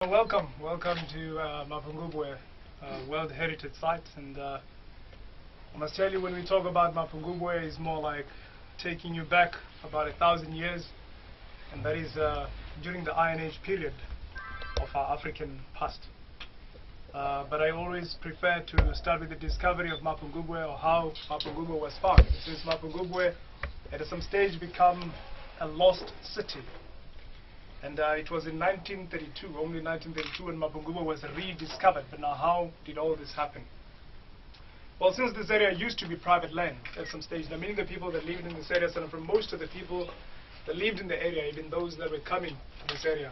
Welcome to Mapungubwe World Heritage Site, and I must tell you, when we talk about Mapungubwe, it's more like taking you back about 1,000 years, and that is during the Iron Age period of our African past. But I always prefer to start with the discovery of Mapungubwe, or how Mapungubwe was found, since Mapungubwe had at some stage become a lost city. And it was in 1932, only 1932, when Mapungubwe was rediscovered. But now, how did all this happen? Well, since this area used to be private land at some stage, now meaning the people that lived in this area, and from most of the people that lived in the area, even those that were coming to this area,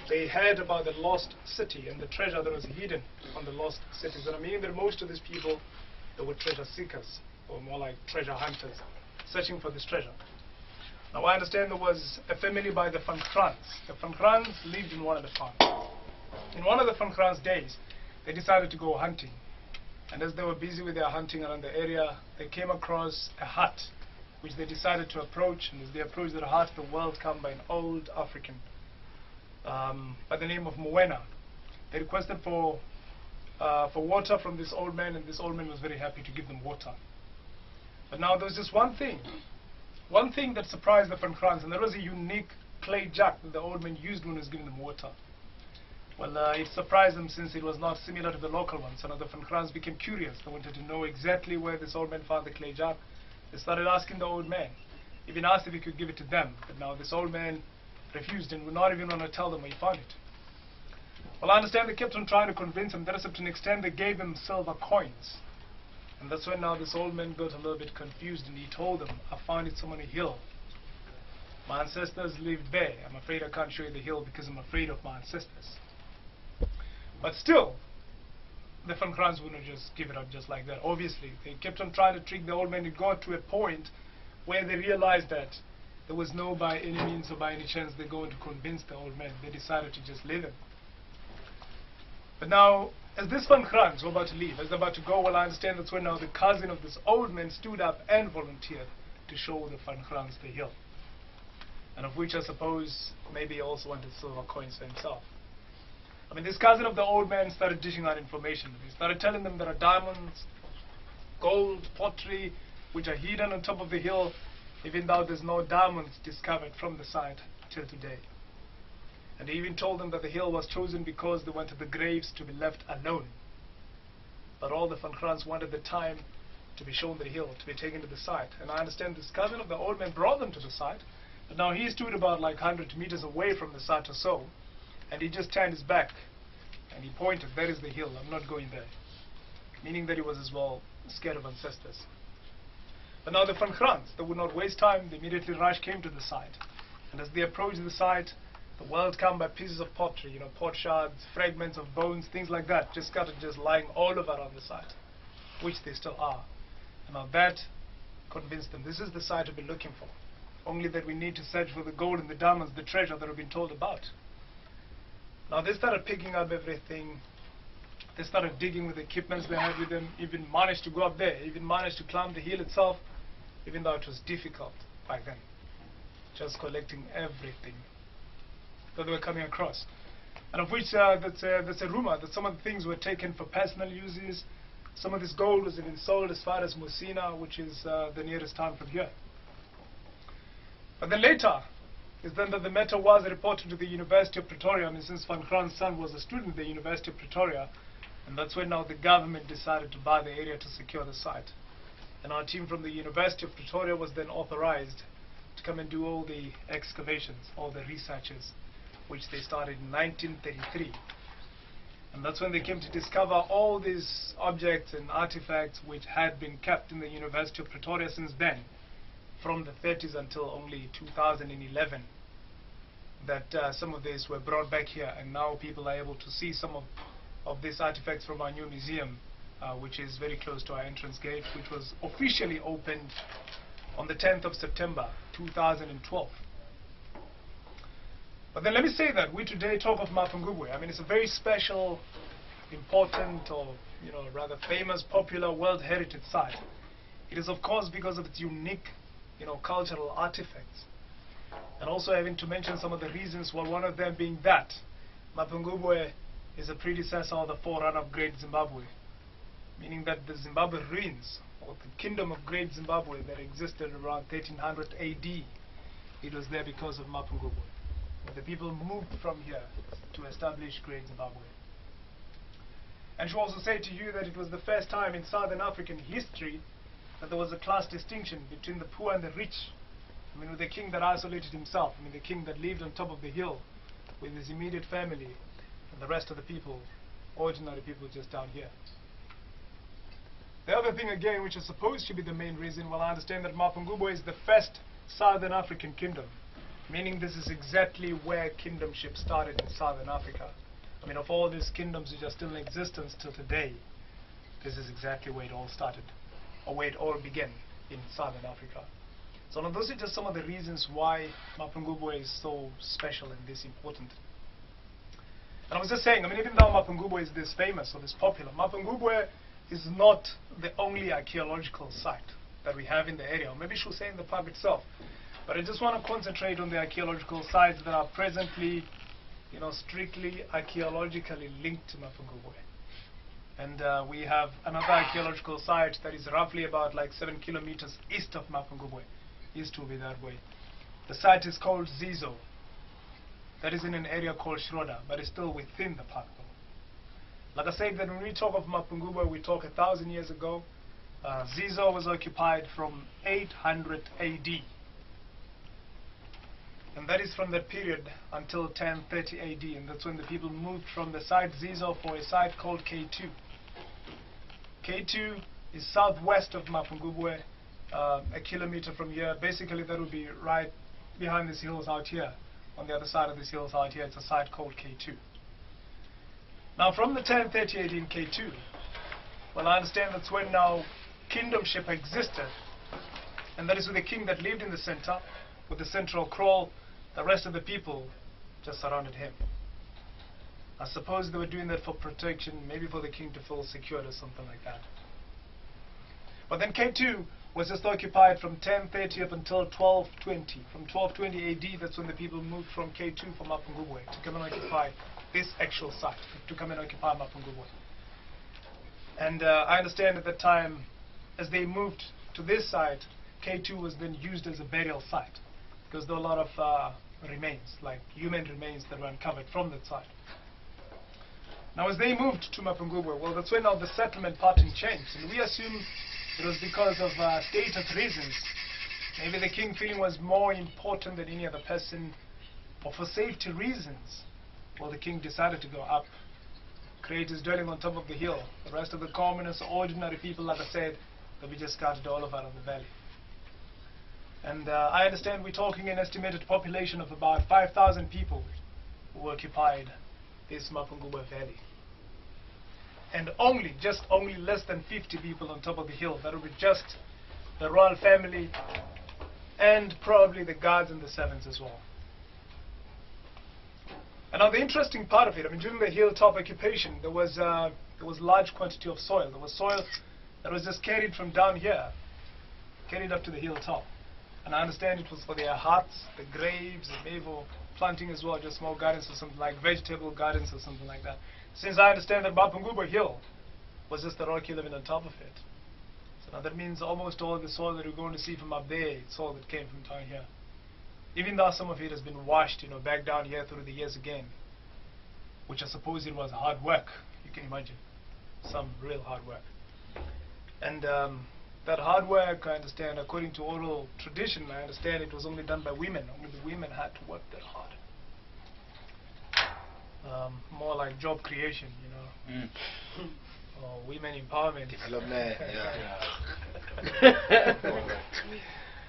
they heard about the lost city and the treasure that was hidden on the lost cities. And I mean that most of these people, they were treasure seekers, or more like treasure hunters, searching for this treasure. Now, I understand there was a family by the Van Krans. The Van Krans lived in one of the farms. In one of the Van Krans days, they decided to go hunting. And as they were busy with their hunting around the area, they came across a hut, which they decided to approach. And as they approached the hut, the world come by an old African by the name of Mwena. They requested for water from this old man, and this old man was very happy to give them water. But now there was just one thing that surprised the Van Krans, and that was a unique clay jug that the old man used when he was giving them water. Well, it surprised them, since it was not similar to the local ones. So now the Van Krans became curious. They wanted to know exactly where this old man found the clay jug. They started asking the old man, even asked if he could give it to them. But now this old man refused and would not even want to tell them where he found it. Well, I understand they kept on trying to convince him. That is, up to an extent they gave him silver coins. And that's when now this old man got a little bit confused, and he told them, I found it somewhere on a hill. My ancestors lived there. I'm afraid I can't show you the hill because I'm afraid of my ancestors. But still, the Van Krans wouldn't just give it up just like that. Obviously, they kept on trying to trick the old man. It got to a point where they realized that there was no by any means or by any chance they're going to convince the old man. They decided to just leave him. But now, as this Van Krans were about to leave, as they're about to go, well, I understand that's when now the cousin of this old man stood up and volunteered to show the Van Krans the hill. And of which I suppose maybe he also wanted silver coins for himself. I mean, this cousin of the old man started dishing out information. He started telling them there are diamonds, gold, pottery, which are hidden on top of the hill, even though there's no diamonds discovered from the site till today. And he even told them that the hill was chosen because they wanted the graves to be left alone. But all the Van Krans wanted the time to be shown the hill, to be taken to the site. And I understand this cousin of the old man brought them to the site, but now he stood about like 100 meters away from the site or so, and he just turned his back, and he pointed, that is the hill, I'm not going there. Meaning that he was as well scared of ancestors. But now the Van Krans, they would not waste time, they immediately came to the site. And as they approached the site, the world come by pieces of pottery, pot shards, fragments of bones, things like that, just scattered, just lying all over on the site, which they still are. And now that convinced them, this is the site we've been looking for. Only that we need to search for the gold and the diamonds, the treasure that we've been told about. Now they started picking up everything. They started digging with the equipments they had with them, even managed to go up there, even managed to climb the hill itself, even though it was difficult back then. Just collecting everything that they were coming across. And of which that's a rumor that some of the things were taken for personal uses. Some of this gold was even sold as far as Musina, which is the nearest town from here. But then later, is then that the matter was reported to the University of Pretoria. I mean, since Van Krans' son was a student at the University of Pretoria, and that's when now the government decided to buy the area to secure the site. And our team from the University of Pretoria was then authorized to come and do all the excavations, all the researches, which they started in 1933. And that's when they came to discover all these objects and artifacts which had been kept in the University of Pretoria since then, from the 30s until only 2011, that some of these were brought back here, and now people are able to see some of these artifacts from our new museum, which is very close to our entrance gate, which was officially opened on the 10th of September 2012. But then let me say that we today talk of Mapungubwe. I mean, it's a very special, important, or rather famous, popular World Heritage Site. It is, of course, because of its unique, cultural artifacts. And also having to mention some of the reasons, well, one of them being that Mapungubwe is a predecessor or the forerunner of Great Zimbabwe, meaning that the Zimbabwe ruins, or the kingdom of Great Zimbabwe that existed around 1300 AD, it was there because of Mapungubwe. The people moved from here to establish Great Zimbabwe. And she also said to you that it was the first time in Southern African history that there was a class distinction between the poor and the rich. I mean, with the king that isolated himself, I mean, the king that lived on top of the hill with his immediate family, and the rest of the people, ordinary people just down here. The other thing again, which is supposed to be the main reason, well, I understand that Mapungubwe is the first Southern African kingdom, meaning this is exactly where kingdomship started in Southern Africa. I mean, of all these kingdoms which are still in existence till today, this is exactly where it all started, or where it all began, in Southern Africa. So now those are just some of the reasons why Mapungubwe is so special and this important. And I was just saying, I mean, even though Mapungubwe is this famous or this popular, Mapungubwe is not the only archaeological site that we have in the area, or maybe I should say in the park itself. But I just want to concentrate on the archaeological sites that are presently, you know, strictly archaeologically linked to Mapungubwe. And we have another archaeological site that is roughly about like 7 kilometers east of Mapungubwe. Used to be that way. The site is called Zizo. That is in an area called Schroeder, but it's still within the park though. Like I said, that when we talk of Mapungubwe, we talk 1,000 years ago. Zizo was occupied from 800 AD. And that is from that period until 1030 AD, and that's when the people moved from the site Zizo for a site called K2. K2 is southwest of Mapungubwe, a kilometer from here. Basically that would be right behind these hills out here. On the other side of these hills out here, it's a site called K2. Now from the 1030 AD in K2, well, I understand that's when now kingdomship existed, and that is with the king that lived in the center, with the central kraal. The rest of the people just surrounded him. I suppose they were doing that for protection, maybe for the king to feel secured or something like that. But then K2 was just occupied from 1030 up until 1220. From 1220 AD, that's when the people moved from K2 from Mapungubwe to come and occupy this actual site, to come and occupy Mapungubwe. And I understand at that time, as they moved to this site, K2 was then used as a burial site, because there were a lot of remains, like human remains that were uncovered from that site. Now as they moved to Mapungubwe, well, that's when now the settlement pattern changed, and we assume it was because of status reasons. Maybe the king feeling was more important than any other person, or for safety reasons. Well, the king decided to go up, create his dwelling on top of the hill. The rest of the commoners, ordinary people, like I said, they'll be just scattered all over the valley. And I understand we're talking an estimated population of about 5,000 people who occupied this Mapungubwe valley. And just only less than 50 people on top of the hill. That would be just the royal family and probably the guards and the servants as well. And now the interesting part of it, I mean, during the hilltop occupation, there was large quantity of soil. There was soil that was just carried from down here, carried up to the hilltop. And I understand it was for their huts, the graves, and maybe for planting as well, just small gardens or something like vegetable gardens or something like that. Since I understand that Mapungubwe Hill was just the rocky element on top of it. So now that means almost all the soil that we're going to see from up there, it's all that came from down here. Even though some of it has been washed, you know, back down here through the years again, which I suppose it was hard work, you can imagine. Some real hard work. And that hard work, I understand, according to oral tradition, I understand it was only done by women. Only the women had to work that hard. More like job creation, you know. Or women empowerment. Development,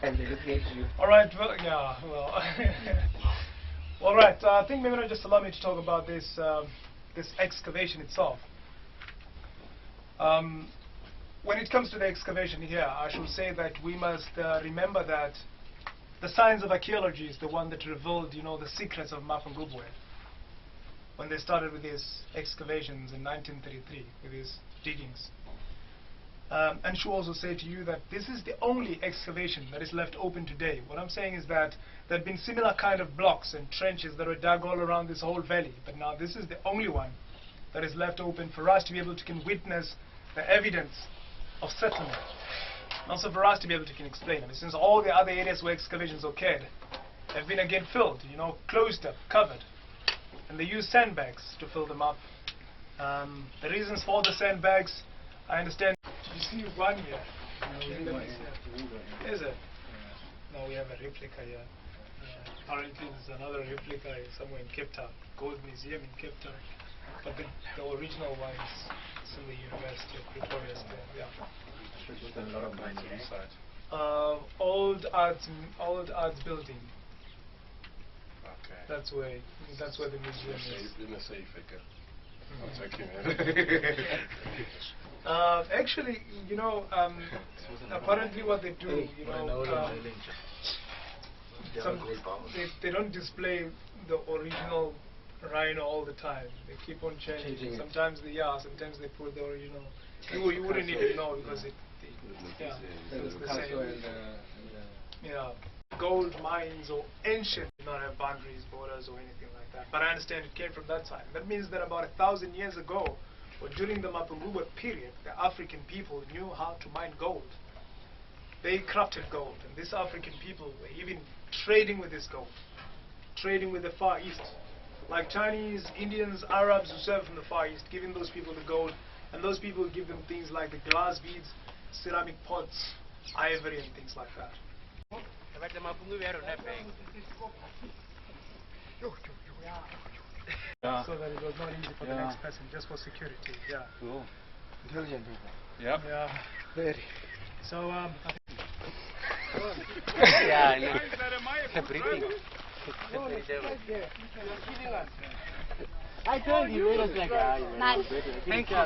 And they look at you. Alright, well, yeah, well. Alright, I think maybe just allow me to talk about this, this excavation itself. When it comes to the excavation here, I should say that we must remember that the science of archaeology is the one that revealed, you know, the secrets of Mapungubwe. When they started with these excavations in 1933, with these diggings. And she also said to you that this is the only excavation that is left open today. What I'm saying is that there had been similar kind of blocks and trenches that were dug all around this whole valley, but now this is the only one that is left open for us to be able to can witness the evidence of settlement. And also for us to be able to can explain it. Since all the other areas where excavations occurred have been again filled, closed up, covered. And they use sandbags to fill them up. The reasons for the sandbags, I understand. You see one here. Is it? No, we have a replica here. Apparently there's another replica somewhere in Cape Town, Gold Museum in Cape Town. But the original one is in the University of Pretoria still, yeah. There's a lot of money inside. Old arts building. Okay. That's where the museum is. In a safe figure. I'll take you, man. Actually, apparently what they do, they don't display the original rhino all the time. They keep on changing. Sometimes sometimes they put the original. You wouldn't even know because it's the same. Yeah. Gold mines or ancient do not have boundaries, borders or anything like that. But I understand it came from that time. That means that about 1,000 years ago, or during the Mapungubwe period, the African people knew how to mine gold. They crafted gold, and these African people were even trading with this gold, trading with the Far East. Like Chinese, Indians, Arabs who serve from the Far East, giving those people the gold, and those people give them things like the glass beads, ceramic pots, ivory and things like that. So that it was not easy for the next person, just for security, yeah. Cool. Intelligent people. Yep. Yeah. Very. So, Yeah, I know. Breathing. I told you, it was like, Nice. Thank you.